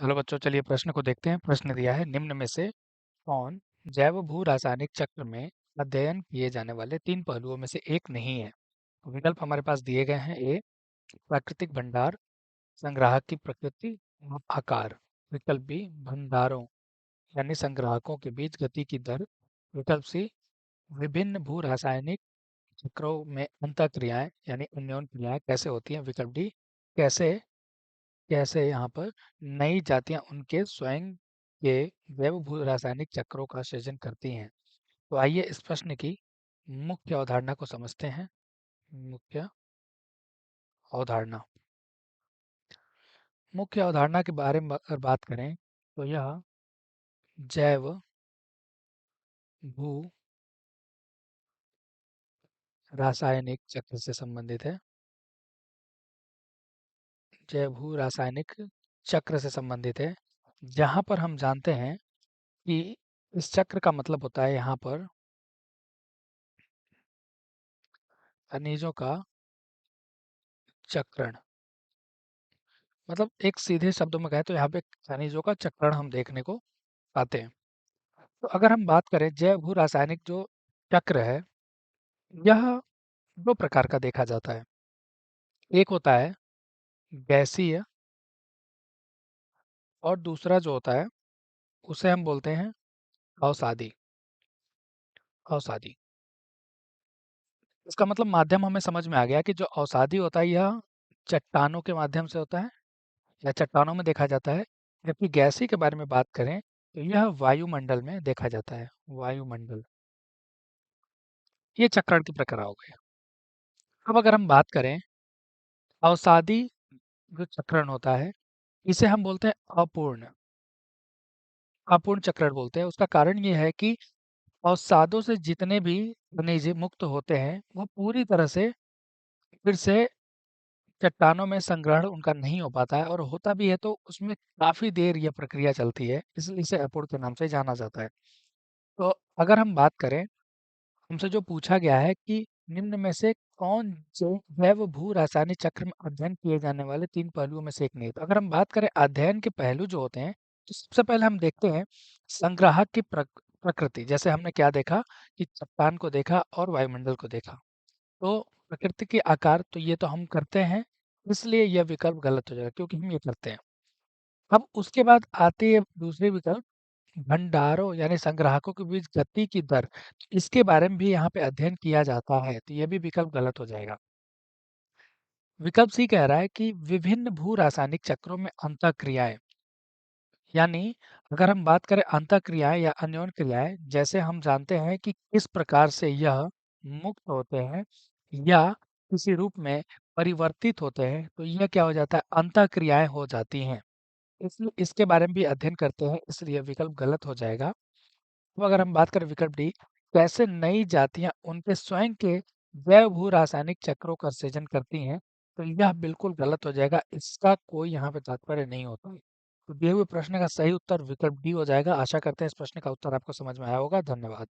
Hello बच्चों, चलिए प्रश्न को देखते हैं। प्रश्न दिया है, निम्न में से कौन जैव भू रासायनिक चक्र में अध्ययन किए जाने वाले तीन पहलुओं में से एक नहीं है। तो विकल्प हमारे पास दिए गए हैं। ए, प्राकृतिक भंडार, संग्राहक की प्रकृति और आकार। विकल्प बी, भंडारों यानी संग्राहकों के बीच गति की दर। विकल्प सी, विभिन्न भू रासायनिक चक्रों में अंतःक्रियाएं यानी अन्योन क्रियाएं कैसे होती हैं। विकल्प डी, कैसे कैसे यहाँ पर नई जातियां उनके स्वयं के जैव भू रासायनिक चक्रों का सृजन करती हैं। तो आइए इस प्रश्न की मुख्य अवधारणा को समझते हैं। मुख्य अवधारणा मुख्य अवधारणा के बारे में अगर बात करें तो यह जैव भू रासायनिक चक्र से संबंधित है। जैव भू रासायनिक चक्र से संबंधित है, जहाँ पर हम जानते हैं कि इस चक्र का मतलब होता है यहाँ पर खनिजों का चक्रण। मतलब एक सीधे शब्दों में कहें तो यहाँ पे खनिजों का चक्रण हम देखने को पाते हैं। तो अगर हम बात करें जैव भू रासायनिक जो चक्र है, यह दो प्रकार का देखा जाता है। एक होता है गैसीय और दूसरा जो होता है उसे हम बोलते हैं अवसादी। अवसादी इसका मतलब माध्यम हमें समझ में आ गया कि जो अवसादी होता है यह चट्टानों के माध्यम से होता है या चट्टानों में देखा जाता है। जबकि गैसीय के बारे में बात करें तो यह वायुमंडल में देखा जाता है। वायुमंडल, ये चक्रण के प्रकार हो गए। अब अगर हम बात करें अवसादी जो चक्रण होता है, इसे हम बोलते हैं अपूर्ण। अपूर्ण चक्रण बोलते हैं। उसका कारण ये है कि अवसादों से जितने भी खनिज मुक्त होते हैं वो पूरी तरह से फिर से चट्टानों में संग्रहण उनका नहीं हो पाता है, और होता भी है तो उसमें काफी देर यह प्रक्रिया चलती है, इसलिए इसे अपूर्ण के नाम से जाना जाता है। तो अगर हम बात करें, हमसे जो पूछा गया है कि निम्न में से कौन जैव भू रासायनिक चक्र में अध्ययन किए जाने वाले तीन पहलुओं में से एक नहीं है। तो अगर हम बात करें अध्ययन के पहलू जो होते हैं, तो सबसे पहले हम देखते हैं संग्राहक की प्रकृति। जैसे हमने क्या देखा कि चट्टान को देखा और वायुमंडल को देखा। तो प्रकृति के आकार तो ये तो हम करते हैं, इसलिए यह विकल्प गलत हो जाएगा क्योंकि हम ये करते हैं। अब उसके बाद आती है दूसरी विकल्प, भंडारों यानी संग्राहकों के बीच गति की दर। इसके बारे में भी यहाँ पे अध्ययन किया जाता है, तो ये भी विकल्प गलत हो जाएगा। विकल्प सी कह रहा है कि विभिन्न भू रासायनिक चक्रों में अंतःक्रियाएं, यानी अगर हम बात करें अंतःक्रियाएं या अन्योन क्रियाएं, जैसे हम जानते हैं कि किस प्रकार से यह मुक्त होते हैं या किसी रूप में परिवर्तित होते हैं, तो यह क्या हो जाता है, अंतःक्रियाएं हो जाती हैं। इसलिए इसके बारे में भी अध्ययन करते हैं, इसलिए विकल्प गलत हो जाएगा। अब अगर हम बात करें विकल्प डी, कैसे नई जातियां उनके स्वयं के जैव भू रासायनिक चक्रों का सृजन करती हैं, तो यह बिल्कुल गलत हो जाएगा। इसका कोई यहाँ पे तात्पर्य नहीं होता है। तो दिए हुए प्रश्न का सही उत्तर विकल्प डी हो जाएगा। आशा करते हैं इस प्रश्न का उत्तर आपको समझ में आया होगा। धन्यवाद।